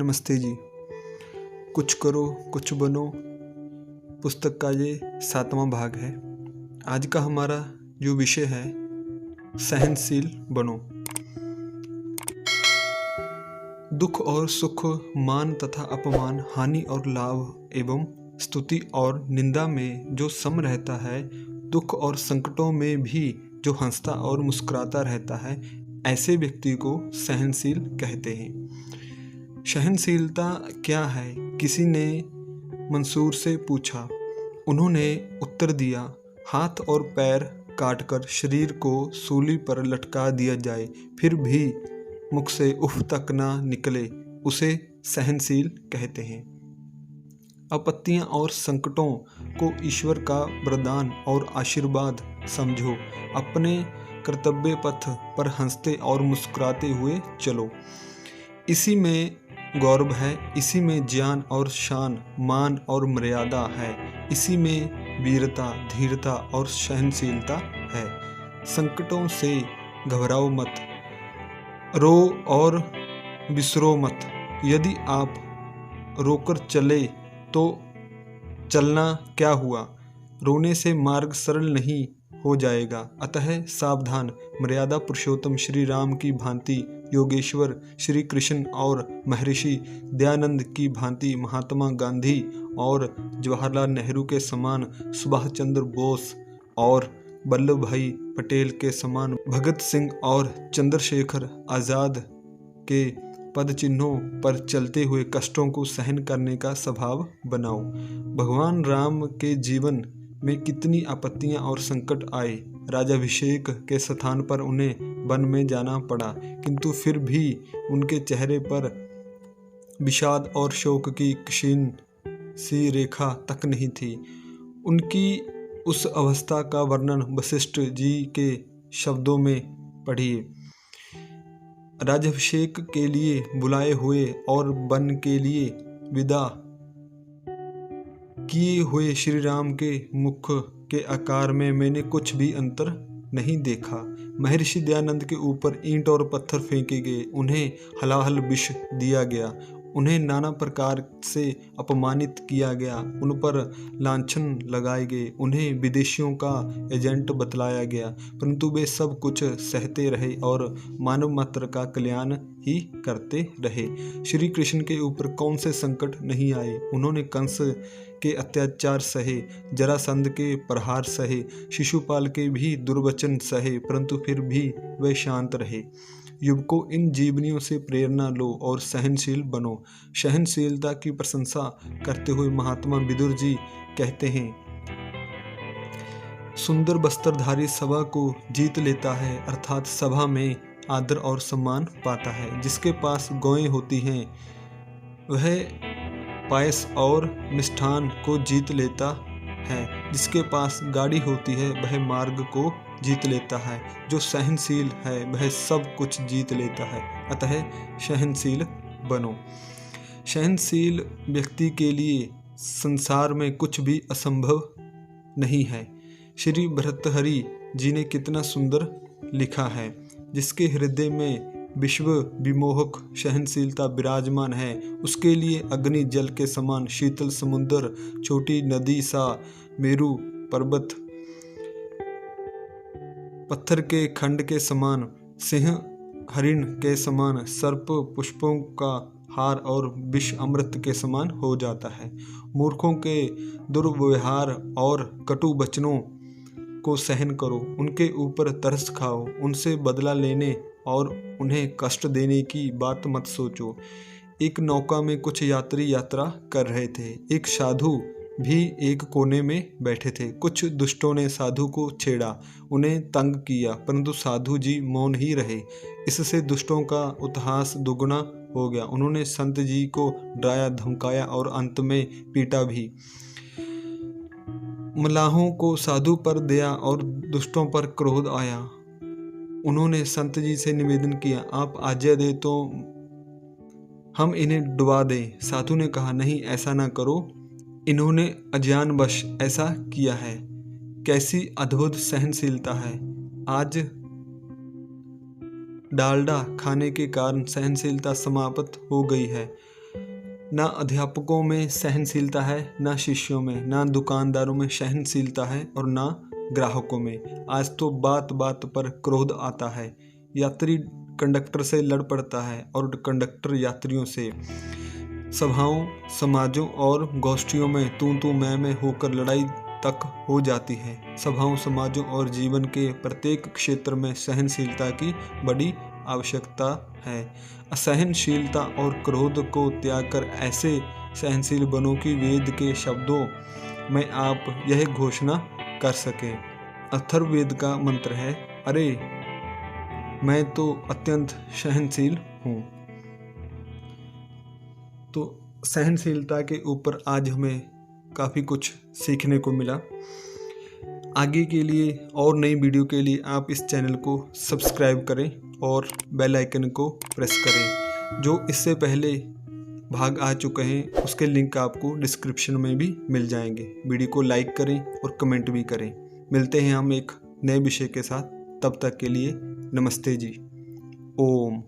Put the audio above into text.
नमस्ते जी। कुछ करो कुछ बनो पुस्तक का ये 7वां भाग है। आज का हमारा जो विषय है सहनशील बनो। दुख और सुख, मान तथा अपमान, हानि और लाभ एवं स्तुति और निंदा में जो सम रहता है, दुख और संकटों में भी जो हंसता और मुस्कुराता रहता है, ऐसे व्यक्ति को सहनशील कहते हैं। सहनशीलता क्या है? किसी ने मंसूर से पूछा। उन्होंने उत्तर दिया, हाथ और पैर काटकर शरीर को सूली पर लटका दिया जाए, फिर भी मुख से उफ तक ना निकले, उसे सहनशील कहते हैं। आपत्तियां और संकटों को ईश्वर का वरदान और आशीर्वाद समझो। अपने कर्तव्य पथ पर हंसते और मुस्कुराते हुए चलो। इसी में गौरव है, इसी में ज्ञान और शान, मान और मर्यादा है। इसी में वीरता, धीरता और सहनशीलता है। संकटों से घबराओ मत, रो और बिसरो मत। यदि आप रोकर चले तो चलना क्या हुआ? रोने से मार्ग सरल नहीं हो जाएगा। अतः सावधान। मर्यादा पुरुषोत्तम श्री राम की भांति योगेश्वर श्री कृष्ण और महर्षि दयानंद की भांति महात्मा गांधी और जवाहरलाल नेहरू के समान सुभाष चंद्र बोस और वल्लभ भाई पटेल के समान भगत सिंह और चंद्रशेखर आज़ाद के पद चिन्हों पर चलते हुए कष्टों को सहन करने का स्वभाव बनाओ। भगवान राम के जीवन में कितनी आपत्तियां और संकट आए। राज्याभिषेक के स्थान पर उन्हें वन में जाना पड़ा, किंतु फिर भी उनके चेहरे पर विषाद और शोक की क्षीण सी रेखा तक नहीं थी। उनकी उस अवस्था का वर्णन वशिष्ठ जी के शब्दों में पढ़िए। राज्याभिषेक के लिए बुलाए हुए और वन के लिए विदा किए हुए श्री राम के मुख के आकार में मैंने कुछ भी अंतर नहीं देखा। महर्षि दयानंद के ऊपर ईंट और पत्थर फेंके गए, उन्हें हलाहल विष दिया गया, उन्हें नाना प्रकार से अपमानित किया गया, उन पर लांछन लगाए गए, उन्हें विदेशियों का एजेंट बतलाया गया, परंतु वे सब कुछ सहते रहे और मानव मात्र का कल्याण ही करते रहे। श्री कृष्ण के ऊपर कौन से संकट नहीं आए? उन्होंने कंस के अत्याचार सहे, जरासंध के प्रहार सहे, शिशुपाल के भी दुर्वचन सहे, परंतु फिर भी वे शांत रहे। युवकों, इन जीवनियों से प्रेरणा लो और सहनशील बनो। सहनशीलता की प्रशंसा करते हुए महात्मा विदुर जी कहते हैं, सुंदर वस्त्रधारी सभा को जीत लेता है, अर्थात सभा में आदर और सम्मान पाता है। जिसके पास गौएं होती हैं वह पायस और मिष्ठान को जीत लेता है, जिसके पास गाड़ी होती है वह मार्ग को जीत लेता है, जो सहनशील है वह सब कुछ जीत लेता है। अतः सहनशील बनो। सहनशील व्यक्ति के लिए संसार में कुछ भी असंभव नहीं है। श्री भर्तृहरि जी ने कितना सुंदर लिखा है, जिसके हृदय में विश्व विमोहक सहनशीलता विराजमान है, उसके लिए अग्नि जल के समान शीतल समुद्र, छोटी नदी सा मेरु पर्वत, पत्थर के खंड के समान, सिंह हरिण के समान, सर्प पुष्पों का हार और विष अमृत के समान हो जाता है। मूर्खों के दुर्व्यवहार और कटु वचनों को सहन करो, उनके ऊपर तरस खाओ, उनसे बदला लेने और उन्हें कष्ट देने की बात मत सोचो। एक नौका में कुछ यात्री यात्रा कर रहे थे। एक साधु भी एक कोने में बैठे थे। कुछ दुष्टों ने साधु को छेड़ा, उन्हें तंग किया, परंतु साधु जी मौन ही रहे। इससे दुष्टों का उत्हास दुगुना हो गया। उन्होंने संत जी को डराया, धमकाया और अंत में पीटा भी। मल्लाहों को साधु पर दया और दुष्टों पर क्रोध आया। उन्होंने संत जी से निवेदन किया, आप आज्ञा दे तो हम इन्हें डुबा दें। साधु ने कहा, नहीं, ऐसा ना करो, इन्होंने अज्ञानवश ऐसा किया है। कैसी अद्भुत सहनशीलता है। आज डालडा खाने के कारण सहनशीलता समाप्त हो गई है। ना अध्यापकों में सहनशीलता है, ना शिष्यों में, ना दुकानदारों में सहनशीलता है और ना ग्राहकों में। आज तो बात बात पर क्रोध आता है। यात्री कंडक्टर से लड़ पड़ता है और कंडक्टर यात्रियों से। सभाओं, समाजों और गोष्ठियों में तू मैं होकर लड़ाई तक हो जाती है। सभाओं, समाजों और जीवन के प्रत्येक क्षेत्र में सहनशीलता की बड़ी आवश्यकता है। असहनशीलता और क्रोध को त्याग कर ऐसे सहनशील बनो कि वेद के शब्दों में आप यह घोषणा कर सकें। अथर्ववेद का मंत्र है, अरे मैं तो अत्यंत सहनशील हूँ। तो सहनशीलता के ऊपर आज हमें काफ़ी कुछ सीखने को मिला। आगे के लिए और नई वीडियो के लिए आप इस चैनल को सब्सक्राइब करें और बेल आइकन को प्रेस करें। जो इससे पहले भाग आ चुके हैं उसके लिंक आपको डिस्क्रिप्शन में भी मिल जाएंगे। वीडियो को लाइक करें और कमेंट भी करें। मिलते हैं हम एक नए विषय के साथ। तब तक के लिए नमस्ते जी। ओम।